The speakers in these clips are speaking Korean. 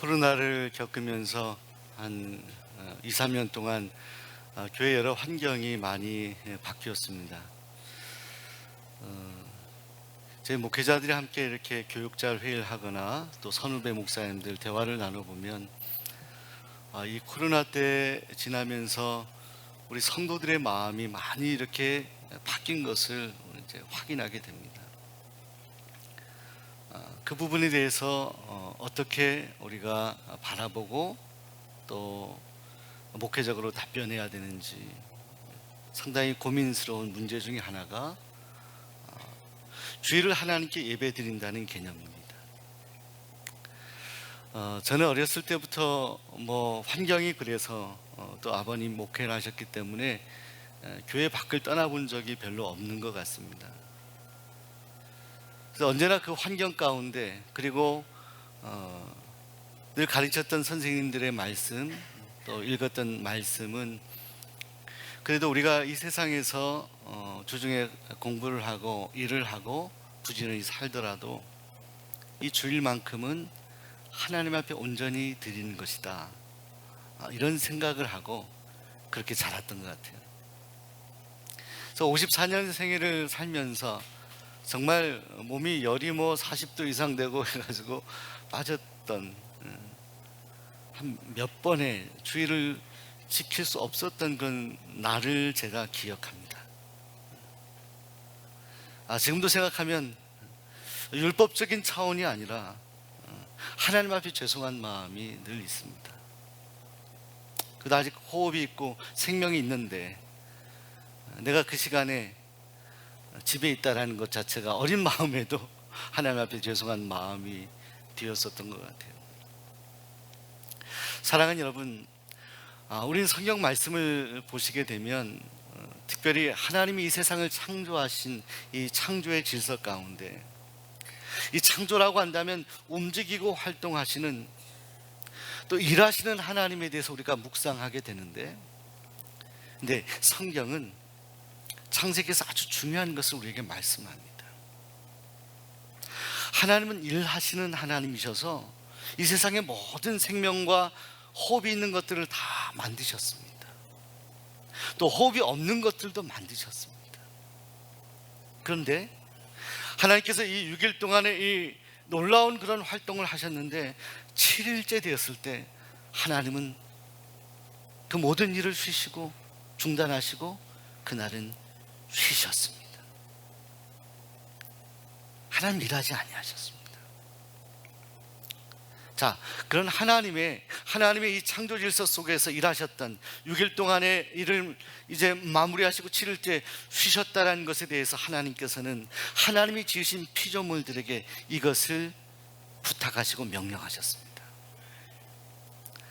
코로나를 겪으면서 한 2, 3년 동안 교회 여러 환경이 많이 바뀌었습니다. 제 목회자들이 함께 이렇게 교육자 회의를 하거나 또 선후배 목사님들 대화를 나눠보면 이 코로나 때 지나면서 우리 성도들의 마음이 많이 이렇게 바뀐 것을 이제 확인하게 됩니다. 그 부분에 대해서 어떻게 우리가 바라보고 또 목회적으로 답변해야 되는지 상당히 고민스러운 문제 중에 하나가 주일을 하나님께 예배드린다는 개념입니다. 저는 어렸을 때부터 환경이 그래서 또 아버님 목회를 하셨기 때문에 교회 밖을 떠나본 적이 별로 없는 것 같습니다. 그래서 언제나 그 환경 가운데 그리고 늘 가르쳤던 선생님들의 말씀 또 읽었던 말씀은 그래도 우리가 이 세상에서 주중에 공부를 하고 일을 하고 부지런히 살더라도 이 주일만큼은 하나님 앞에 온전히 드리는 것이다, 이런 생각을 하고 그렇게 자랐던 것 같아요. 그래서 54년 생일을 살면서 정말 몸이 열이 40도 이상 되고 해가지고 빠졌던 한 몇 번의 주일을 지킬 수 없었던 그런 날을 제가 기억합니다. 지금도 생각하면 율법적인 차원이 아니라 하나님 앞에 죄송한 마음이 늘 있습니다. 그래도 아직 호흡이 있고 생명이 있는데 내가 그 시간에 집에 있다라는 것 자체가 어린 마음에도 하나님 앞에 죄송한 마음이 되었었던 것 같아요. 사랑하는 여러분, 우리는 성경 말씀을 보시게 되면 특별히 하나님이 이 세상을 창조하신 이 창조의 질서 가운데 이 창조라고 한다면 움직이고 활동하시는 또 일하시는 하나님에 대해서 우리가 묵상하게 되는데, 근데 성경은 창세기에서 아주 중요한 것을 우리에게 말씀합니다. 하나님은 일하시는 하나님이셔서 이 세상의 모든 생명과 호흡이 있는 것들을 다 만드셨습니다. 또 호흡이 없는 것들도 만드셨습니다. 그런데 하나님께서 이 6일 동안에 이 놀라운 그런 활동을 하셨는데 7일째 되었을 때 하나님은 그 모든 일을 쉬시고 중단하시고 그날은 쉬셨습니다. 하나님 일하지 아니하셨습니다. 자, 그런 하나님의 이 창조 질서 속에서 일하셨던 6일 동안의 일을 이제 마무리하시고 7일째 쉬셨다라는 것에 대해서 하나님께서는 하나님이 지으신 피조물들에게 이것을 부탁하시고 명령하셨습니다.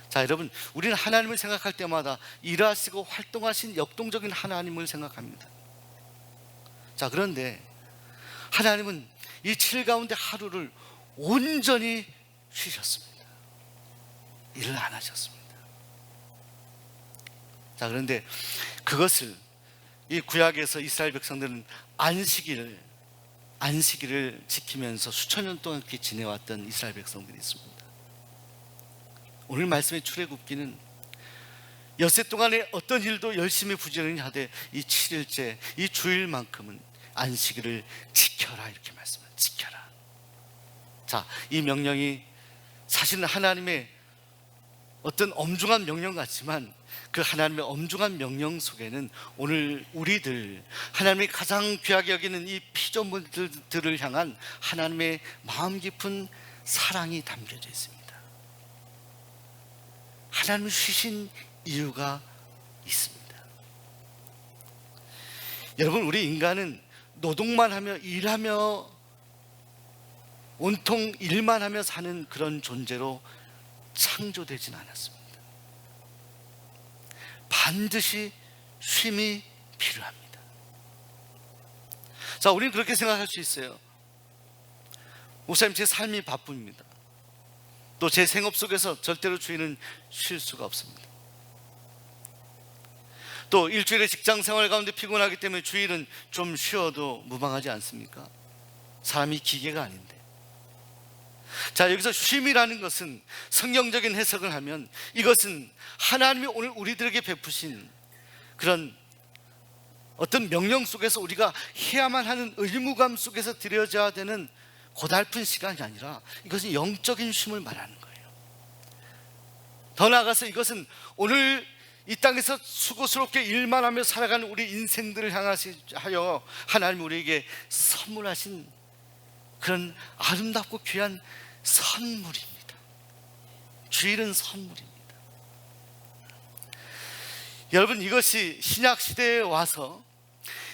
자, 여러분, 우리는 하나님을 생각할 때마다 일하시고 활동하신 역동적인 하나님을 생각합니다. 자, 그런데 하나님은 이 7일 가운데 하루를 온전히 쉬셨습니다. 일을 안 하셨습니다. 자, 그런데 그것을 이 구약에서 이스라엘 백성들은 안식일을 지키면서 수천 년 동안 그렇게 지내왔던 이스라엘 백성들이 있습니다. 오늘 말씀의 출애굽기는 엿새 동안에 어떤 일도 열심히 부지런히 하되 이 7일째 이 주일만큼은 안식일을 지켜라, 이렇게 말씀합니다. 지켜라. 자, 이 명령이 사실은 하나님의 어떤 엄중한 명령 같지만 그 하나님의 엄중한 명령 속에는 오늘 우리들 하나님이 가장 귀하게 여기는 이 피조물들을 향한 하나님의 마음 깊은 사랑이 담겨져 있습니다. 하나님은 쉬신 이유가 있습니다. 여러분, 우리 인간은 노동만 하며 일하며 온통 일만 하며 사는 그런 존재로 창조되진 않았습니다. 반드시 쉼이 필요합니다. 자, 우리는 그렇게 생각할 수 있어요. 목사님, 제 삶이 바쁩니다. 또 제 생업 속에서 절대로 주일은 쉴 수가 없습니다. 또 일주일의 직장 생활 가운데 피곤하기 때문에 주일은 좀 쉬어도 무방하지 않습니까? 사람이 기계가 아닌데. 자, 여기서 쉼이라는 것은 성경적인 해석을 하면 이것은 하나님이 오늘 우리들에게 베푸신 그런 어떤 명령 속에서 우리가 해야만 하는 의무감 속에서 드려져야 되는 고달픈 시간이 아니라 이것은 영적인 쉼을 말하는 거예요. 더 나아가서 이것은 오늘 이 땅에서 수고스럽게 일만 하며 살아가는 우리 인생들을 향하여 하나님 우리에게 선물하신 그런 아름답고 귀한 선물입니다. 주일은 선물입니다. 여러분, 이것이 신약 시대에 와서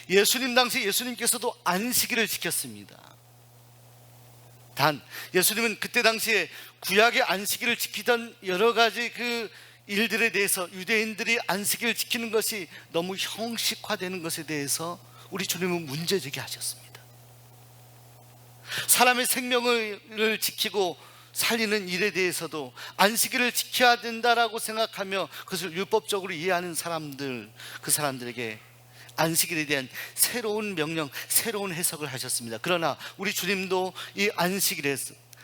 예수님 당시 예수님께서도 안식일을 지켰습니다. 단 예수님은 그때 당시에 구약의 안식일을 지키던 여러 가지 그 일들에 대해서 유대인들이 안식일을 지키는 것이 너무 형식화되는 것에 대해서 우리 주님은 문제 제기하셨습니다. 사람의 생명을 지키고 살리는 일에 대해서도 안식일을 지켜야 된다라고 생각하며 그것을 율법적으로 이해하는 사람들, 그 사람들에게 안식일에 대한 새로운 명령, 새로운 해석을 하셨습니다. 그러나 우리 주님도 이 안식일에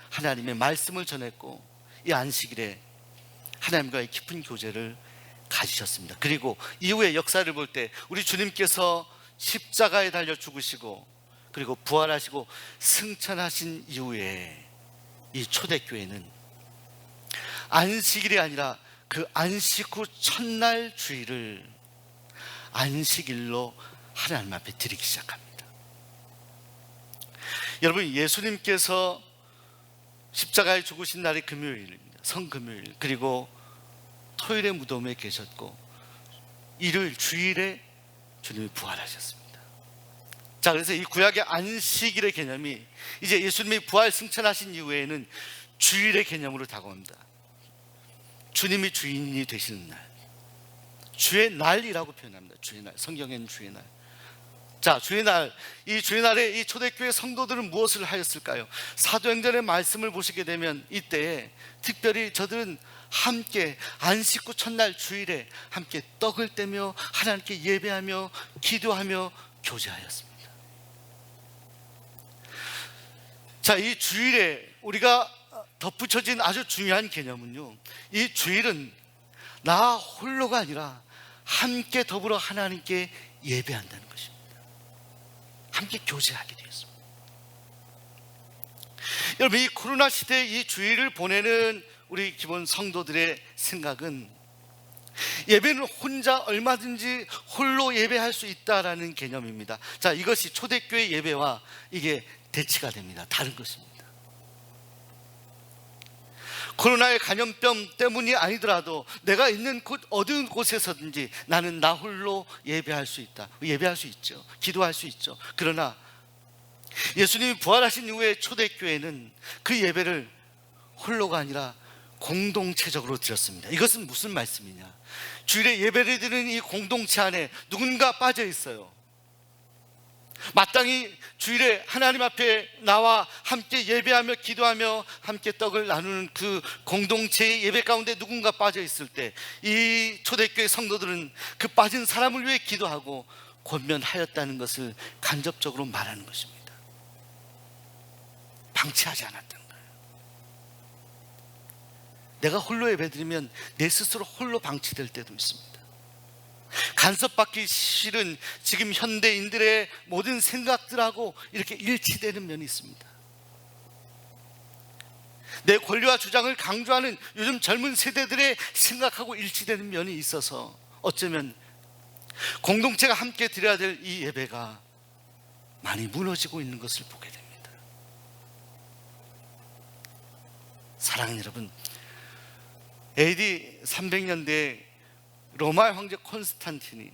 하나님의 말씀을 전했고 이 안식일에 하나님과의 깊은 교제를 가지셨습니다. 그리고 이후의 역사를 볼 때 우리 주님께서 십자가에 달려 죽으시고 그리고 부활하시고 승천하신 이후에 이 초대교회는 안식일이 아니라 그 안식 후 첫날 주일을 안식일로 하나님 앞에 드리기 시작합니다. 여러분, 예수님께서 십자가에 죽으신 날이 금요일입니다. 성금요일. 그리고 토요일에 무덤에 계셨고 일요일 주일에 주님이 부활하셨습니다. 자, 그래서 이 구약의 안식일의 개념이 이제 예수님이 부활 승천하신 이후에는 주일의 개념으로 다가옵니다. 주님이 주인이 되시는 날, 주의 날이라고 표현합니다. 주의 날, 성경에는 주의 날. 자, 주의 날, 이 주의 날에 이 초대교회 성도들은 무엇을 하였을까요? 사도행전의 말씀을 보시게 되면 이때에 특별히 저들은 함께 안식 후 첫날 주일에 함께 떡을 떼며 하나님께 예배하며 기도하며 교제하였습니다. 자, 이 주일에 우리가 덧붙여진 아주 중요한 개념은요, 이 주일은 나 홀로가 아니라 함께 더불어 하나님께 예배한다는 것입니다. 함께 교제하게 되었습니다. 여러분, 이 코로나 시대에 이 주일을 보내는 우리 기본 성도들의 생각은 예배는 혼자 얼마든지 홀로 예배할 수 있다라는 개념입니다. 자, 이것이 초대교회 예배와 이게 대치가 됩니다. 다른 것입니다. 코로나의 감염병 때문이 아니더라도 내가 있는 곳 어느 곳에서든지 나는 나 홀로 예배할 수 있다. 예배할 수 있죠. 기도할 수 있죠. 그러나 예수님이 부활하신 이후에 초대교회는 그 예배를 홀로가 아니라 공동체적으로 드렸습니다. 이것은 무슨 말씀이냐? 주일에 예배를 드리는 이 공동체 안에 누군가 빠져 있어요. 마땅히 주일에 하나님 앞에 나와 함께 예배하며 기도하며 함께 떡을 나누는 그 공동체의 예배 가운데 누군가 빠져 있을 때 이 초대교회 성도들은 그 빠진 사람을 위해 기도하고 권면하였다는 것을 간접적으로 말하는 것입니다. 방치하지 않았다는 거예요. 내가 홀로 예배드리면 내 스스로 홀로 방치될 때도 있습니다. 간섭받기 싫은 지금 현대인들의 모든 생각들하고 이렇게 일치되는 면이 있습니다. 내 권리와 주장을 강조하는 요즘 젊은 세대들의 생각하고 일치되는 면이 있어서 어쩌면 공동체가 함께 드려야 될 이 예배가 많이 무너지고 있는 것을 보게 됩니다. 사랑하는 여러분, AD 300년대에 로마의 황제 콘스탄틴이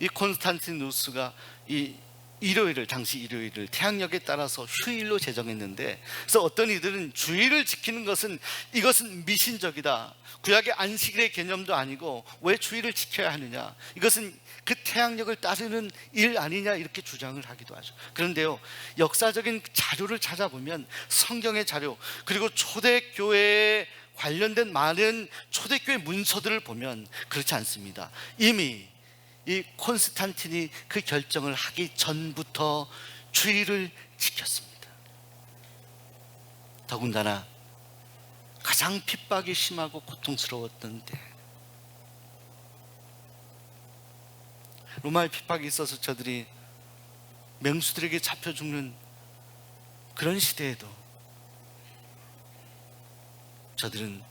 이 콘스탄티누스가 이 일요일을 당시 일요일을 태양력에 따라서 휴일로 제정했는데 그래서 어떤 이들은 주일을 지키는 것은 이것은 미신적이다. 구약의 안식일의 개념도 아니고 왜 주일을 지켜야 하느냐? 이것은 그 태양력을 따르는 일 아니냐 이렇게 주장을 하기도 하죠. 그런데요, 역사적인 자료를 찾아보면 성경의 자료 그리고 초대교회에 관련된 많은 초대교회 문서들을 보면 그렇지 않습니다. 이미 이 콘스탄틴이 그 결정을 하기 전부터 주일을 지켰습니다. 더군다나 가장 핍박이 심하고 고통스러웠던 때, 로마의 핍박이 있어서 저들이 맹수들에게 잡혀 죽는 그런 시대에도 저들은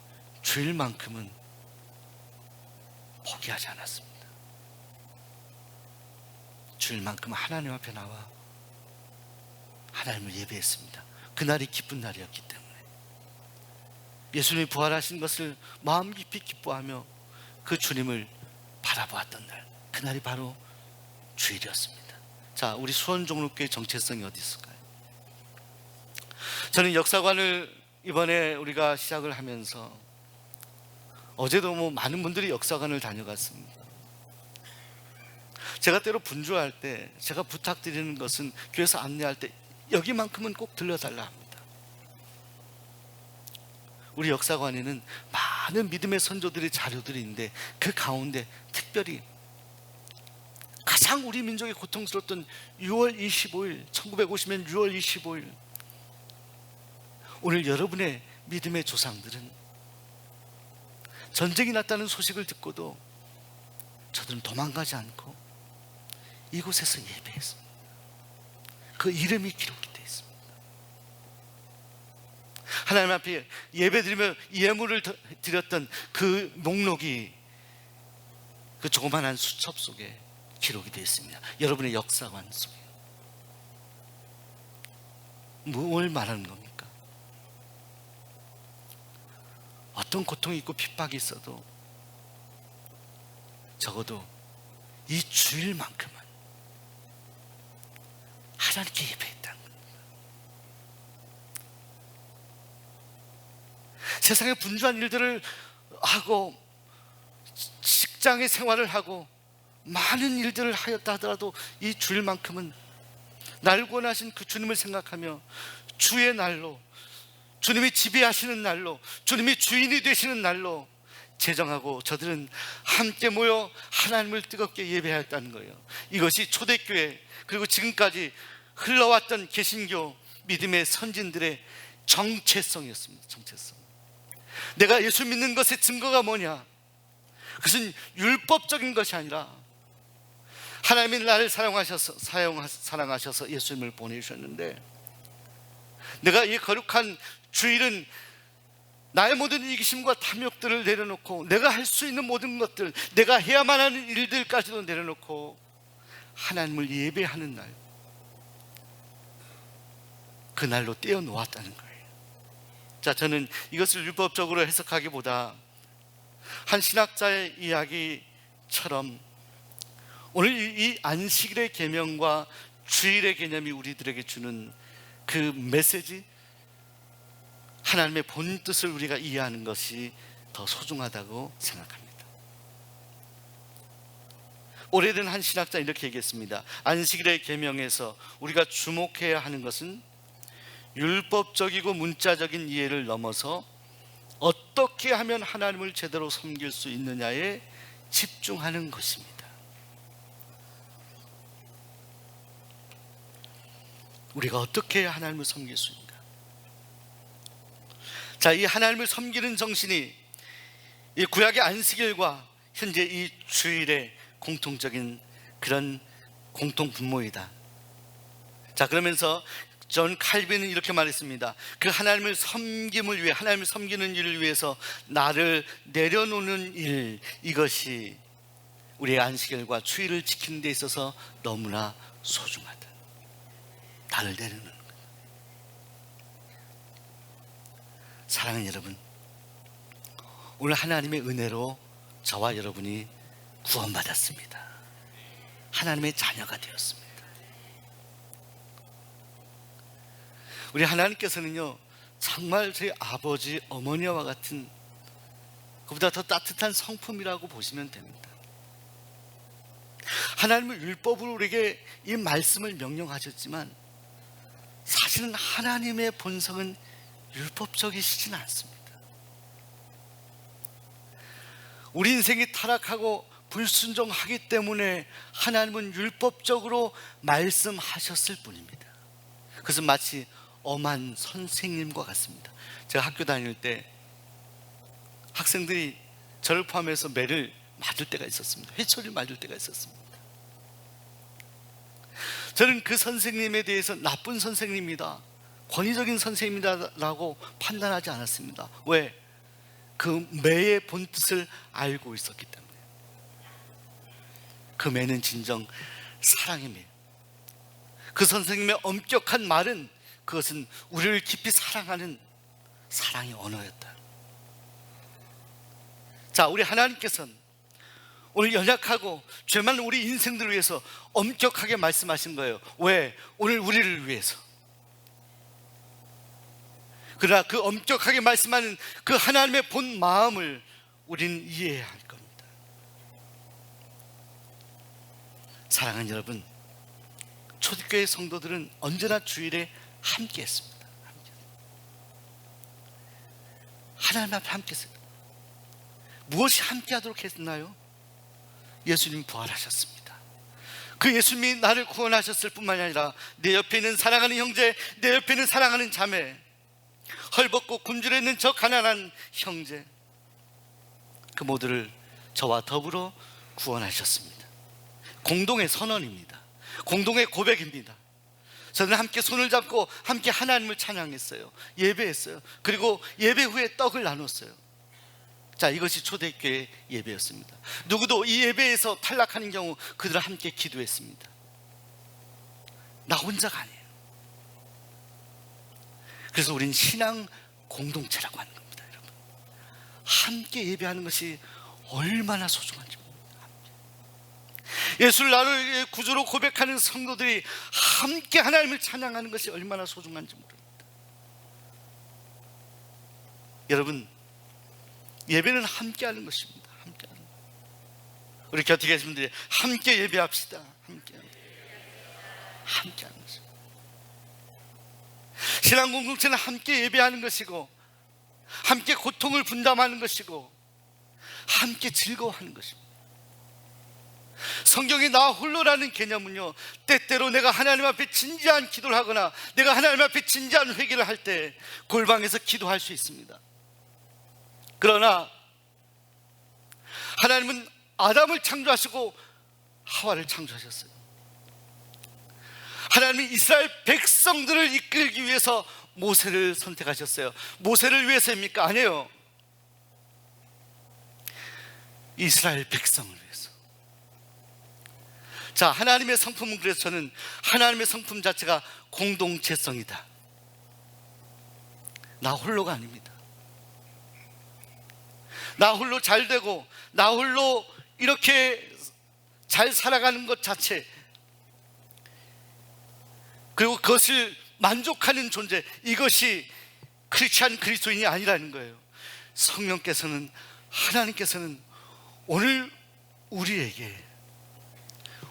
주일만큼은 포기하지 않았습니다. 주일만큼은 하나님 앞에 나와 하나님을 예배했습니다. 그날이 기쁜 날이었기 때문에 예수님이 부활하신 것을 마음 깊이 기뻐하며 그 주님을 바라보았던 날, 그날이 바로 주일이었습니다. 자, 우리 수원종로교회 정체성이 어디 있을까요? 저는 역사관을 이번에 우리가 시작을 하면서, 어제도 많은 분들이 역사관을 다녀갔습니다. 제가 때로 분주할 때 제가 부탁드리는 것은, 교회에서 안내할 때 여기만큼은 꼭 들려달라 합니다. 우리 역사관에는 많은 믿음의 선조들의 자료들이 있는데, 그 가운데 특별히 가장 우리 민족이 고통스러웠던 6월 25일 1950년 6월 25일, 오늘 여러분의 믿음의 조상들은 전쟁이 났다는 소식을 듣고도 저들은 도망가지 않고 이곳에서 예배했습니다. 그 이름이 기록이 되어 있습니다. 하나님 앞에 예배드리며 예물을 드렸던 그 목록이 그 조그만한 수첩 속에 기록이 되어 있습니다. 여러분의 역사관 속에. 뭘 말하는 겁니까? 어떤 고통이 있고 핍박이 있어도 적어도 이 주일만큼은 하나님께 예배했다는 겁니다. 세상의 분주한 일들을 하고 직장의 생활을 하고 많은 일들을 하였다 하더라도 이 주일만큼은 날 구원하신 그 주님을 생각하며 주의 날로, 주님이 지배하시는 날로, 주님이 주인이 되시는 날로 제정하고 저들은 함께 모여 하나님을 뜨겁게 예배하였다는 거예요. 이것이 초대교회 그리고 지금까지 흘러왔던 개신교 믿음의 선진들의 정체성이었습니다. 정체성. 내가 예수 믿는 것의 증거가 뭐냐? 그것은 율법적인 것이 아니라 하나님이 나를 사랑하셔서 예수님을 보내주셨는데, 내가 이 거룩한 주일은 나의 모든 이기심과 탐욕들을 내려놓고 내가 할 수 있는 모든 것들, 내가 해야만 하는 일들까지도 내려놓고 하나님을 예배하는 날, 그 날로 떼어놓았다는 거예요. 자, 저는 이것을 율법적으로 해석하기보다 한 신학자의 이야기처럼 오늘 이 안식일의 계명과 주일의 개념이 우리들에게 주는 그 메시지, 하나님의 본 뜻을 우리가 이해하는 것이 더 소중하다고 생각합니다. 오래된 한 신학자 이렇게 얘기했습니다. 안식일의 계명에서 우리가 주목해야 하는 것은 율법적이고 문자적인 이해를 넘어서 어떻게 하면 하나님을 제대로 섬길 수 있느냐에 집중하는 것입니다. 우리가 어떻게 해야 하나님을 섬길 수 있는가? 자, 이 하나님을 섬기는 정신이 이 구약의 안식일과 현재 이 주일의 공통적인 그런 공통 분모이다. 자, 그러면서 존 칼빈은 이렇게 말했습니다. 그 하나님을 섬김을 위해, 하나님을 섬기는 일을 위해서 나를 내려놓는 일, 이것이 우리의 안식일과 주일을 지키는 데 있어서 너무나 소중하다. 나를 내려놓는 거예요. 사랑하는 여러분, 오늘 하나님의 은혜로 저와 여러분이 구원받았습니다. 하나님의 자녀가 되었습니다. 우리 하나님께서는요, 정말 저희 아버지, 어머니와 같은, 그보다 더 따뜻한 성품이라고 보시면 됩니다. 하나님은 율법으로 우리에게 이 말씀을 명령하셨지만 사실은 하나님의 본성은 율법적이시진 않습니다. 우리 인생이 타락하고 불순종하기 때문에 하나님은 율법적으로 말씀하셨을 뿐입니다. 그것은 마치 엄한 선생님과 같습니다. 제가 학교 다닐 때 학생들이 저를 포함해서 매를 맞을 때가 있었습니다. 회초리를 맞을 때가 있었습니다. 저는 그 선생님에 대해서 나쁜 선생님이다, 권위적인 선생님이다라고 판단하지 않았습니다. 왜? 그 매의 본뜻을 알고 있었기 때문에. 그 매는 진정 사랑의 매. 그 선생님의 엄격한 말은 그것은 우리를 깊이 사랑하는 사랑의 언어였다. 자, 우리 하나님께서는 오늘 연약하고 죄 많은 우리 인생들을 위해서 엄격하게 말씀하신 거예요. 왜? 오늘 우리를 위해서. 그러나 그 엄격하게 말씀하는 그 하나님의 본 마음을 우리는 이해해야 할 겁니다. 사랑하는 여러분, 초대교회 성도들은 언제나 주일에 함께 했습니다. 하나님 앞에 함께 했어요. 무엇이 함께 하도록 했나요? 예수님 부활하셨습니다. 그 예수님이 나를 구원하셨을 뿐만이 아니라 내 옆에 있는 사랑하는 형제, 내 옆에 있는 사랑하는 자매, 헐벗고 굶주려 있는 저 가난한 형제, 그 모두를 저와 더불어 구원하셨습니다. 공동의 선언입니다. 공동의 고백입니다. 저는 함께 손을 잡고 함께 하나님을 찬양했어요. 예배했어요. 그리고 예배 후에 떡을 나눴어요. 자, 이것이 초대교회 예배였습니다. 누구도 이 예배에서 탈락하는 경우 그들은 함께 기도했습니다. 나 혼자가 아니에요. 그래서 우린 신앙 공동체라고 하는 겁니다. 여러분, 함께 예배하는 것이 얼마나 소중한지 모릅니다. 예수를 나를 구주로 고백하는 성도들이 함께 하나님을 찬양하는 것이 얼마나 소중한지 모릅니다. 여러분, 예배는 함께 하는 것입니다. 함께 하는 것. 우리 곁에 계신 분들이 함께 예배합시다. 함께 하는 것입니다. 신앙 공동체는 함께 예배하는 것이고, 함께 고통을 분담하는 것이고, 함께 즐거워하는 것입니다. 성경의 나 홀로라는 개념은요, 때때로 내가 하나님 앞에 진지한 기도를 하거나 내가 하나님 앞에 진지한 회개를 할 때 골방에서 기도할 수 있습니다. 그러나 하나님은 아담을 창조하시고 하와를 창조하셨어요. 하나님이 이스라엘 백성들을 이끌기 위해서 모세를 선택하셨어요. 모세를 위해서입니까? 아니에요. 이스라엘 백성을 위해서. 자, 하나님의 성품은, 그래서 저는 하나님의 성품 자체가 공동체성이다. 나 홀로가 아닙니다. 나 홀로 잘 되고 나 홀로 이렇게 잘 살아가는 것 자체, 그리고 그것을 만족하는 존재, 이것이 크리스찬 그리스도인이 아니라는 거예요. 성령께서는, 하나님께서는 오늘 우리에게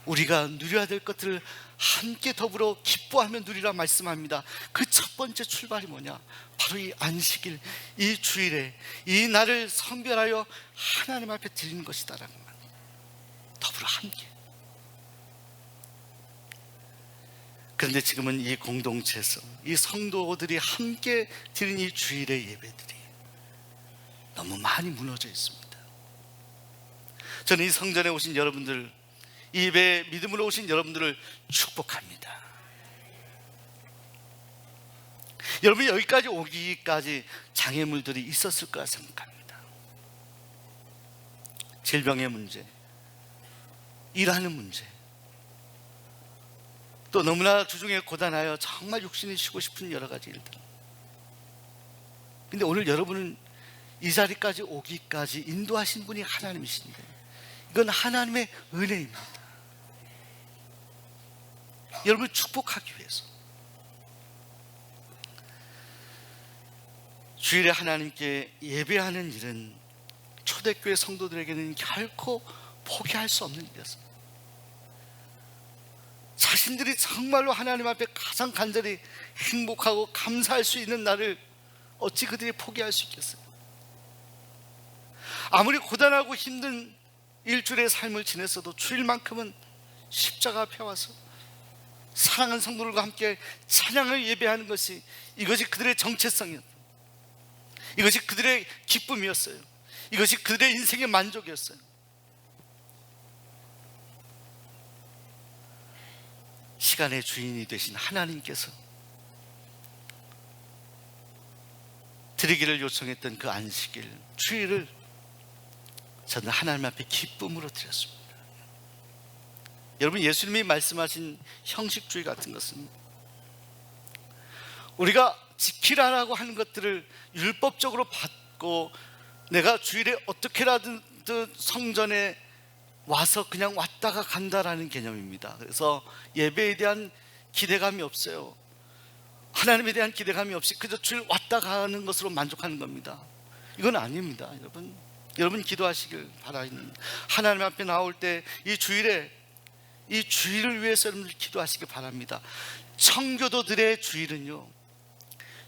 우리가 누려야 될 것들을 함께 더불어 기뻐하며 누리라 말씀합니다. 그 첫 번째 출발이 뭐냐? 바로 이 안식일, 이 주일에 이 날을 성별하여 하나님 앞에 드리는 것이다라는 말입니다. 더불어 함께. 그런데 지금은 이 공동체에서 이 성도들이 함께 드린 이 주일의 예배들이 너무 많이 무너져 있습니다. 저는 이 성전에 오신 여러분들, 이 예배에 믿음으로 오신 여러분들을 축복합니다. 여러분이 여기까지 오기까지 장애물들이 있었을 거라 생각합니다. 질병의 문제, 일하는 문제, 또 너무나 주중에 고단하여 정말 육신이 쉬고 싶은 여러 가지 일들. 근데 오늘 여러분은 이 자리까지 오기까지 인도하신 분이 하나님이신데, 이건 하나님의 은혜입니다. 여러분을 축복하기 위해서. 주일에 하나님께 예배하는 일은 초대교회 성도들에게는 결코 포기할 수 없는 일이었습니다. 자신들이 정말로 하나님 앞에 가장 간절히 행복하고 감사할 수 있는 날을 어찌 그들이 포기할 수 있겠어요? 아무리 고단하고 힘든 일주일의 삶을 지냈어도 주일만큼은 십자가 앞에 와서 사랑하는 성도들과 함께 찬양을 예배하는 것이, 이것이 그들의 정체성이었어요. 이것이 그들의 기쁨이었어요. 이것이 그들의 인생의 만족이었어요. 시간의 주인이 되신 하나님께서 드리기를 요청했던 그 안식일, 주일을 저는 하나님 앞에 기쁨으로 드렸습니다. 여러분, 예수님이 말씀하신 형식주의 같은 것은 우리가 지키라라고 하는 것들을 율법적으로 받고 내가 주일에 어떻게라든 성전에 와서 그냥 왔다가 간다라는 개념입니다. 그래서 예배에 대한 기대감이 없어요. 하나님에 대한 기대감이 없이 그저 주일 왔다 가는 것으로 만족하는 겁니다. 이건 아닙니다. 여러분 기도하시길 바랍니다. 하나님 앞에 나올 때 이 주일에, 이 주일을 위해서 여러분들 기도하시길 바랍니다. 청교도들의 주일은요,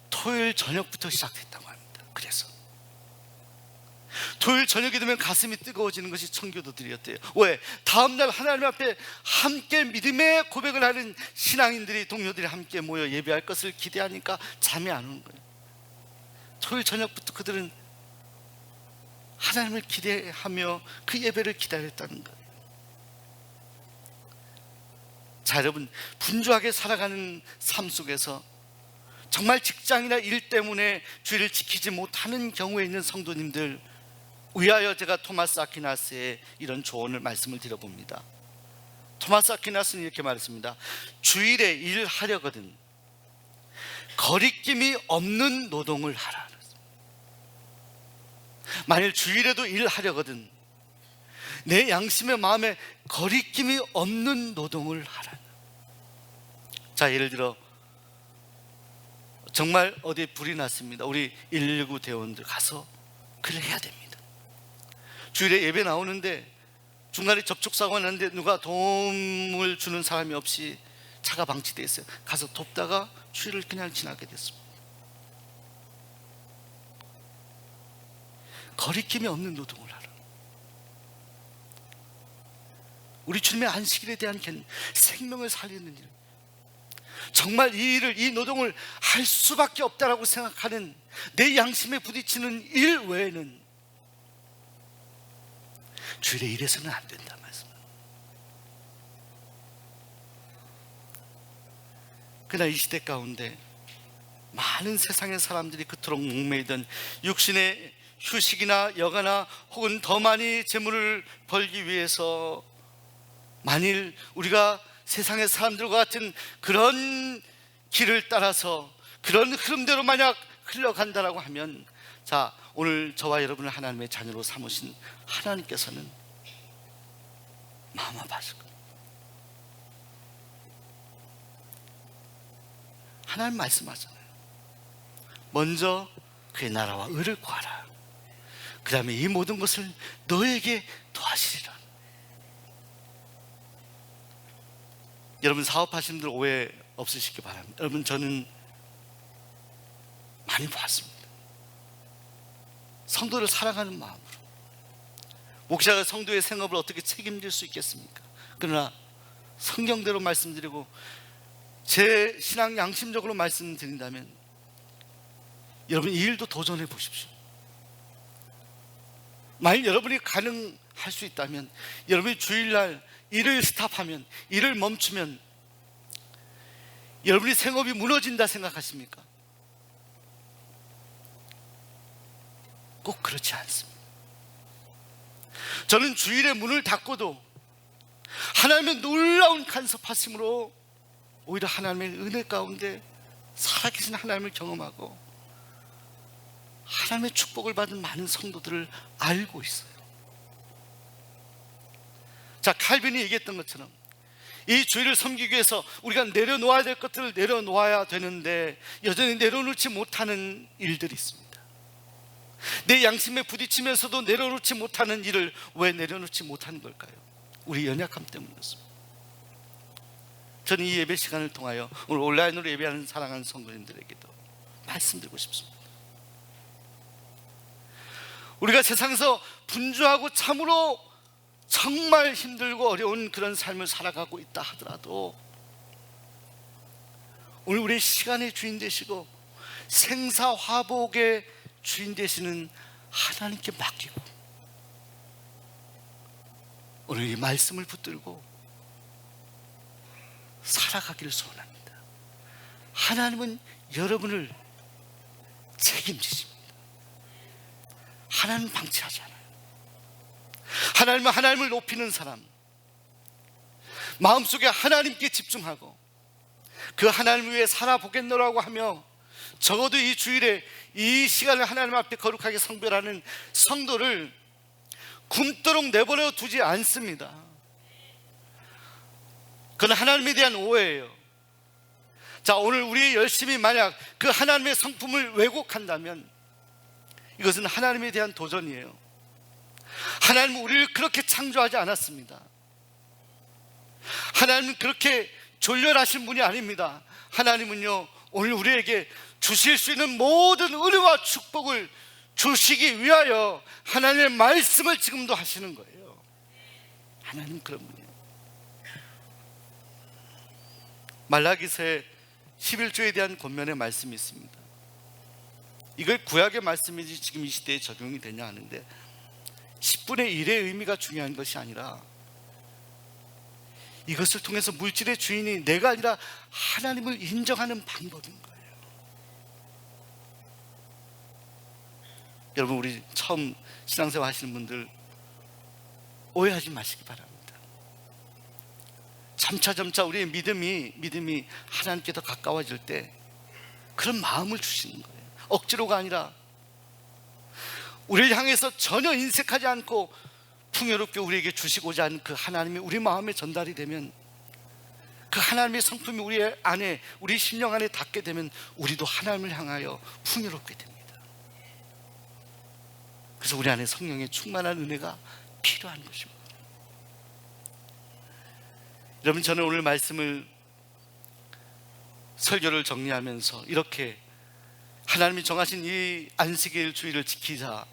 토요일 저녁부터 시작됐다고 합니다. 그래서 토요일 저녁이 되면 가슴이 뜨거워지는 것이 청교도들이었대요. 왜? 다음날 하나님 앞에 함께 믿음의 고백을 하는 신앙인들이, 동료들이 함께 모여 예배할 것을 기대하니까 잠이 안 오는 거예요. 토요일 저녁부터 그들은 하나님을 기대하며 그 예배를 기다렸다는 거예요. 자, 여러분, 분주하게 살아가는 삶 속에서 정말 직장이나 일 때문에 주일을 지키지 못하는 경우에 있는 성도님들 위하여 제가 토마스 아퀴나스의 이런 조언을 말씀을 드려봅니다. 토마스 아퀴나스는 이렇게 말했습니다. 주일에 일하려거든 거리낌이 없는 노동을 하라. 만일 주일에도 일하려거든 내 양심의 마음에 거리낌이 없는 노동을 하라. 자, 예를 들어 정말 어디에 불이 났습니다. 우리 119 대원들 가서 그걸 해야 됩니다. 주일에 예배 나오는데 중간에 접촉사고가 났는데 누가 도움을 주는 사람이 없이 차가 방치되어 있어요. 가서 돕다가 주일을 그냥 지나게 됐습니다. 거리낌이 없는 노동을 하라. 우리 주님의 안식일에 대한 생명을 살리는 일, 정말 이 일을, 이 노동을 할 수밖에 없다라고 생각하는 내 양심에 부딪히는 일 외에는 주일에 일해서는 안 된다 말씀입니다. 그러나 이 시대 가운데 많은 세상의 사람들이 그토록 목매이던 육신의 휴식이나 여가나 혹은 더 많이 재물을 벌기 위해서 만일 우리가 세상의 사람들과 같은 그런 길을 따라서 그런 흐름대로 만약 흘러간다라고 하면, 자, 오늘 저와 여러분을 하나님의 자녀로 삼으신 하나님께서는 마음 아파하실 겁니다. 하나님 말씀하잖아요. 먼저 그의 나라와 의를 구하라. 그 다음에 이 모든 것을 너에게 더하시리라. 여러분, 사업하시는 분들 오해 없으시기 바랍니다. 여러분, 저는 많이 봤습니다. 성도를 사랑하는 마음으로. 목사가 성도의 생업을 어떻게 책임질 수 있겠습니까? 그러나 성경대로 말씀드리고 제 신앙 양심적으로 말씀드린다면 여러분, 이 일도 도전해 보십시오. 만일 여러분이 가능할 수 있다면, 여러분이 주일날 일을 스탑하면, 일을 멈추면 여러분이 생업이 무너진다 생각하십니까? 꼭 그렇지 않습니다. 저는 주일에 문을 닫고도 하나님의 놀라운 간섭하심으로 오히려 하나님의 은혜 가운데 살아계신 하나님을 경험하고 하나님의 축복을 받은 많은 성도들을 알고 있어요. 자, 칼빈이 얘기했던 것처럼 이 주일을 섬기기 위해서 우리가 내려놓아야 될 것들을 내려놓아야 되는데 여전히 내려놓지 못하는 일들이 있습니다. 내 양심에 부딪히면서도 내려놓지 못하는 일을 왜 내려놓지 못하는 걸까요? 우리 연약함 때문이었습니다. 저는 이 예배 시간을 통하여 오늘 온라인으로 예배하는 사랑하는 성도님들에게도 말씀드리고 싶습니다. 우리가 세상에서 분주하고 참으로 정말 힘들고 어려운 그런 삶을 살아가고 있다 하더라도 오늘 우리의 시간의 주인 되시고 생사화복의 주인 되시는 하나님께 맡기고 오늘 이 말씀을 붙들고 살아가기를 소원합니다. 하나님은 여러분을 책임지십니다. 하나님은 방치하지 않아요. 하나님은 하나님을 높이는 사람, 마음속에 하나님께 집중하고 그 하나님을 위해 살아보겠노라고 하며 적어도 이 주일에 이 시간을 하나님 앞에 거룩하게 성별하는 성도를 굶도록 내버려 두지 않습니다. 그건 하나님에 대한 오해예요. 자, 오늘 우리 열심히 만약 그 하나님의 성품을 왜곡한다면 이것은 하나님에 대한 도전이에요. 하나님은 우리를 그렇게 창조하지 않았습니다. 하나님은 그렇게 졸렬하신 분이 아닙니다. 하나님은요, 오늘 우리에게 주실 수 있는 모든 은혜와 축복을 주시기 위하여 하나님의 말씀을 지금도 하시는 거예요. 하나님은 그런 분이에요. 말라기서의 11조에 대한 권면의 말씀이 있습니다. 이걸 구약의 말씀이지 지금 이 시대에 적용이 되냐 하는데 10분의 1의 의미가 중요한 것이 아니라 이것을 통해서 물질의 주인이 내가 아니라 하나님을 인정하는 방법인 거예요. 여러분, 우리 처음 신앙생활 하시는 분들 오해하지 마시기 바랍니다. 점차 우리의 믿음이 하나님께 더 가까워질 때 그런 마음을 주시는 거예요. 억지로가 아니라 우리를 향해서 전혀 인색하지 않고 풍요롭게 우리에게 주시고자 하는 그 하나님이 우리 마음에 전달이 되면 그 하나님의 성품이 우리 안에, 우리 심령 안에 닿게 되면 우리도 하나님을 향하여 풍요롭게 됩니다. 그래서 우리 안에 성령의 충만한 은혜가 필요한 것입니다. 여러분, 저는 오늘 말씀을 설교를 정리하면서 이렇게 하나님이 정하신 이 안식일 주일을 지키자,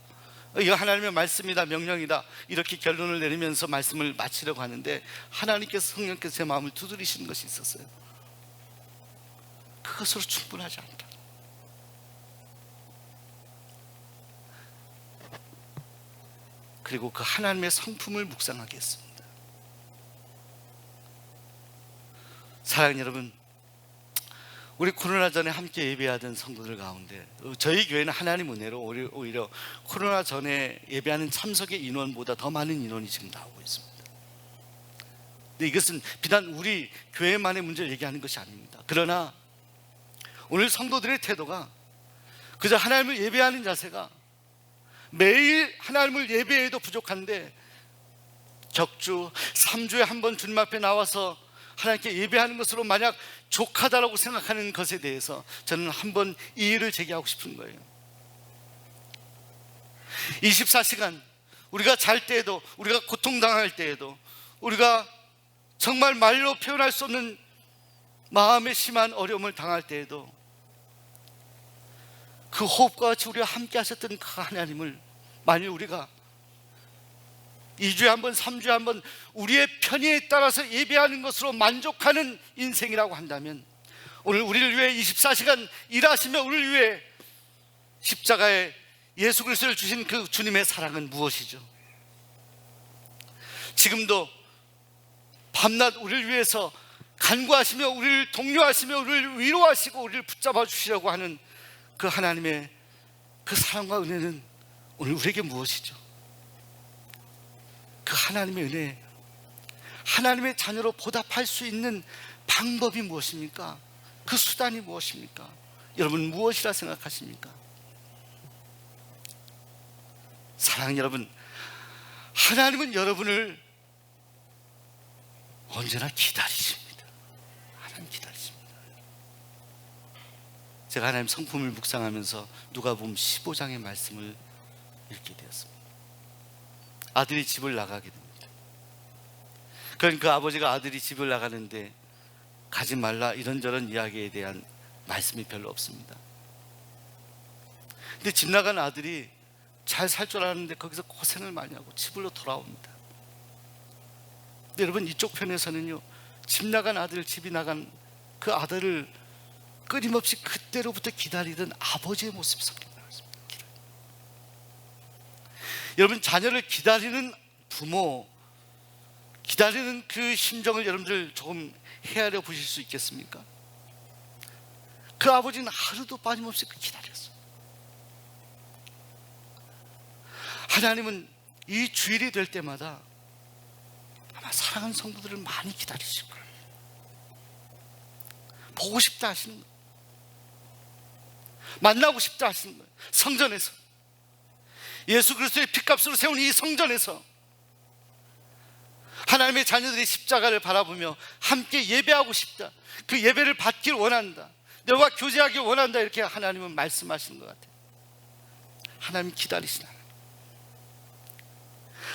이거 하나님의 말씀이다, 명령이다, 이렇게 결론을 내리면서 말씀을 마치려고 하는데 하나님께서, 성령께서 제 마음을 두드리시는 것이 있었어요. 그것으로 충분하지 않다. 그리고 그 하나님의 성품을 묵상하게 했습니다. 사랑하는 여러분, 우리 코로나 전에 함께 예배하던 성도들 가운데 저희 교회는 하나님 은혜로 오히려 코로나 전에 예배하는 참석의 인원보다 더 많은 인원이 지금 나오고 있습니다. 근데 이것은 비단 우리 교회만의 문제를 얘기하는 것이 아닙니다. 그러나 오늘 성도들의 태도가 그저 하나님을 예배하는 자세가 매일 하나님을 예배해도 부족한데 격주 3주에 한 번 주님 앞에 나와서 하나님께 예배하는 것으로 만약 족하다라고 생각하는 것에 대해서 저는 한번 이의를 제기하고 싶은 거예요. 24시간 우리가 잘 때에도, 우리가 고통당할 때에도, 우리가 정말 말로 표현할 수 없는 마음의 심한 어려움을 당할 때에도 그 호흡과 같이 우리가 함께 하셨던 그 하나님을 만일 우리가 2주에 한 번, 3주에 한 번 우리의 편의에 따라서 예배하는 것으로 만족하는 인생이라고 한다면 오늘 우리를 위해 24시간 일하시며 우리를 위해 십자가에 예수 그리스도를 주신 그 주님의 사랑은 무엇이죠? 지금도 밤낮 우리를 위해서 간구하시며 우리를 독려하시며 우리를 위로하시고 우리를 붙잡아 주시려고 하는 그 하나님의 그 사랑과 은혜는 오늘 우리에게 무엇이죠? 그 하나님의 은혜, 하나님의 자녀로 보답할 수 있는 방법이 무엇입니까? 그 수단이 무엇입니까? 여러분 무엇이라 생각하십니까? 사랑하는 여러분, 하나님은 여러분을 언제나 기다리십니다. 하나님 기다리십니다. 제가 하나님 성품을 묵상하면서 누가복음 15장의 말씀을 읽게 되었습니다. 아들이 집을 나가게 됩니다. 그러니까 그 아버지가 아들이 집을 나가는데 가지 말라 이런저런 이야기에 대한 말씀이 별로 없습니다. 근데 집 나간 아들이 잘 살 줄 알았는데 거기서 고생을 많이 하고 집으로 돌아옵니다. 근데 여러분 이쪽 편에서는요, 집 나간 아들, 집이 나간 그 아들을 끊임없이 그때로부터 기다리던 아버지의 모습이 섞여 나왔습니다. 여러분, 자녀를 기다리는 부모, 기다리는 그 심정을 여러분들 조금 헤아려 보실 수 있겠습니까? 그 아버지는 하루도 빠짐없이 기다렸어요. 하나님은 이 주일이 될 때마다 아마 사랑하는 성도들을 많이 기다리실 거예요. 보고 싶다 하시는 거예요. 만나고 싶다 하시는 거예요. 성전에서, 예수 그리스도의 핏값으로 세운 이 성전에서 하나님의 자녀들이 십자가를 바라보며 함께 예배하고 싶다, 그 예배를 받길 원한다, 너와 교제하길 원한다, 이렇게 하나님은 말씀하시는 것 같아요. 하나님 기다리시는 하나님.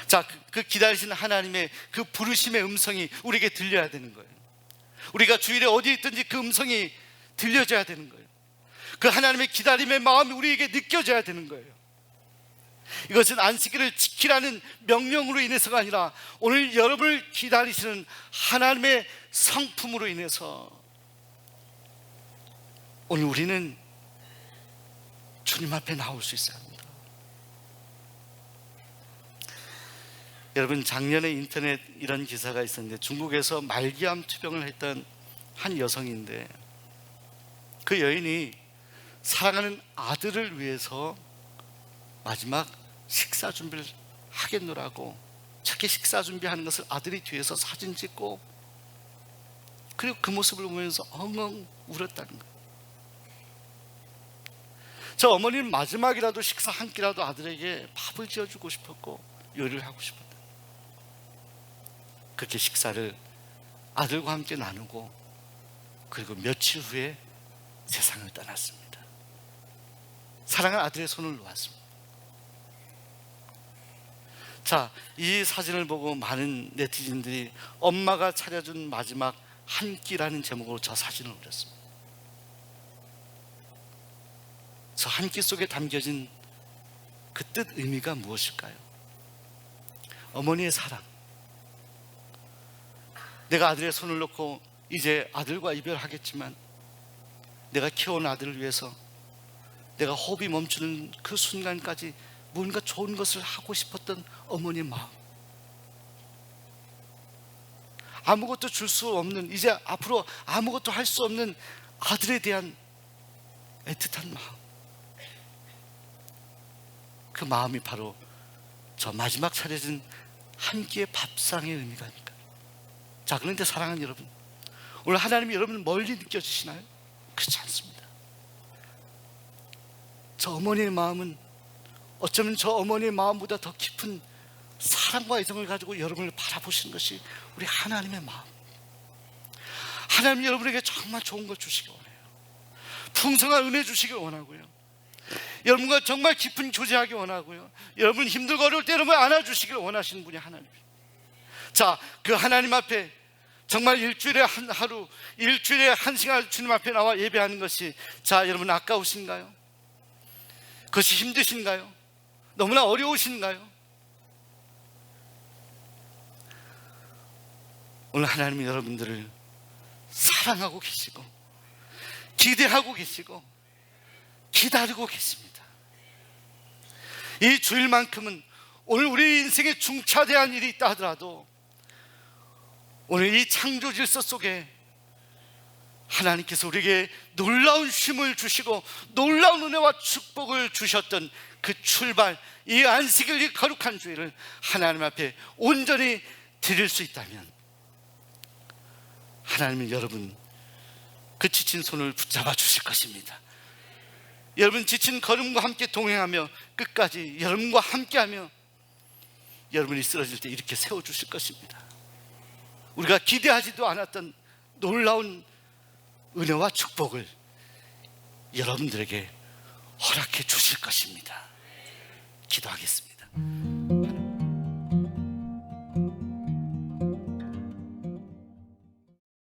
자, 그 기다리시는 하나님의 그 부르심의 음성이 우리에게 들려야 되는 거예요. 우리가 주일에 어디에 있든지 그 음성이 들려져야 되는 거예요. 그 하나님의 기다림의 마음이 우리에게 느껴져야 되는 거예요. 이것은 안식일을 지키라는 명령으로 인해서가 아니라 오늘 여러분을 기다리시는 하나님의 성품으로 인해서 오늘 우리는 주님 앞에 나올 수 있어야 합니다. 여러분, 작년에 인터넷 이런 기사가 있었는데, 중국에서 말기암 투병을 했던 한 여성인데, 그 여인이 사랑하는 아들을 위해서 마지막 식사 준비를 하겠노라고 자기 식사 준비하는 것을 아들이 뒤에서 사진 찍고, 그리고 그 모습을 보면서 엉엉 울었다는 거예요. 저 어머니는 마지막이라도 식사 한 끼라도 아들에게 밥을 지어주고 싶었고 요리를 하고 싶었다. 그렇게 식사를 아들과 함께 나누고, 그리고 며칠 후에 세상을 떠났습니다. 사랑하는 아들의 손을 놓았습니다. 자, 이 사진을 보고 많은 네티즌들이 엄마가 차려준 마지막 한 끼라는 제목으로 저 사진을 올렸습니다. 저 한 끼 속에 담겨진 그 뜻, 의미가 무엇일까요? 어머니의 사랑. 내가 아들의 손을 놓고 이제 아들과 이별하겠지만 내가 키워온 아들을 위해서 내가 호흡이 멈추는 그 순간까지 뭔가 좋은 것을 하고 싶었던 어머니의 마음, 아무것도 줄 수 없는, 이제 앞으로 아무것도 할 수 없는 아들에 대한 애틋한 마음, 그 마음이 바로 저 마지막 차려진 한 끼의 밥상의 의미가 아닐까. 자, 그런데 사랑하는 여러분, 오늘 하나님이 여러분 멀리 느껴지시나요? 그렇지 않습니다. 저 어머니의 마음은 어쩌면 저 어머니의 마음보다 더 깊은 사랑과 애정을 가지고 여러분을 바라보시는 것이 우리 하나님의 마음. 하나님 여러분에게 정말 좋은 걸 주시기 원해요. 풍성한 은혜 주시길 원하고요, 여러분과 정말 깊은 교제하기 원하고요, 여러분 힘들고 어려울 때 여러분 안아주시길 원하시는 분이 하나님이에요. 자, 그 하나님 앞에 정말 일주일에 한 하루, 일주일에 한 시간 주님 앞에 나와 예배하는 것이, 자, 여러분 아까우신가요? 그것이 힘드신가요? 너무나 어려우신가요? 오늘 하나님이 여러분들을 사랑하고 계시고 기대하고 계시고 기다리고 계십니다. 이 주일만큼은 오늘 우리 인생에 중차대한 일이 있다 하더라도 오늘 이 창조 질서 속에 하나님께서 우리에게 놀라운 쉼을 주시고 놀라운 은혜와 축복을 주셨던 그 출발, 이 안식일, 이 거룩한 주일을 하나님 앞에 온전히 드릴 수 있다면 하나님은 여러분 그 지친 손을 붙잡아 주실 것입니다. 여러분 지친 걸음과 함께 동행하며 끝까지 여러분과 함께하며 여러분이 쓰러질 때 이렇게 세워주실 것입니다. 우리가 기대하지도 않았던 놀라운 은혜와 축복을 여러분들에게 허락해 주실 것입니다. 기도하겠습니다.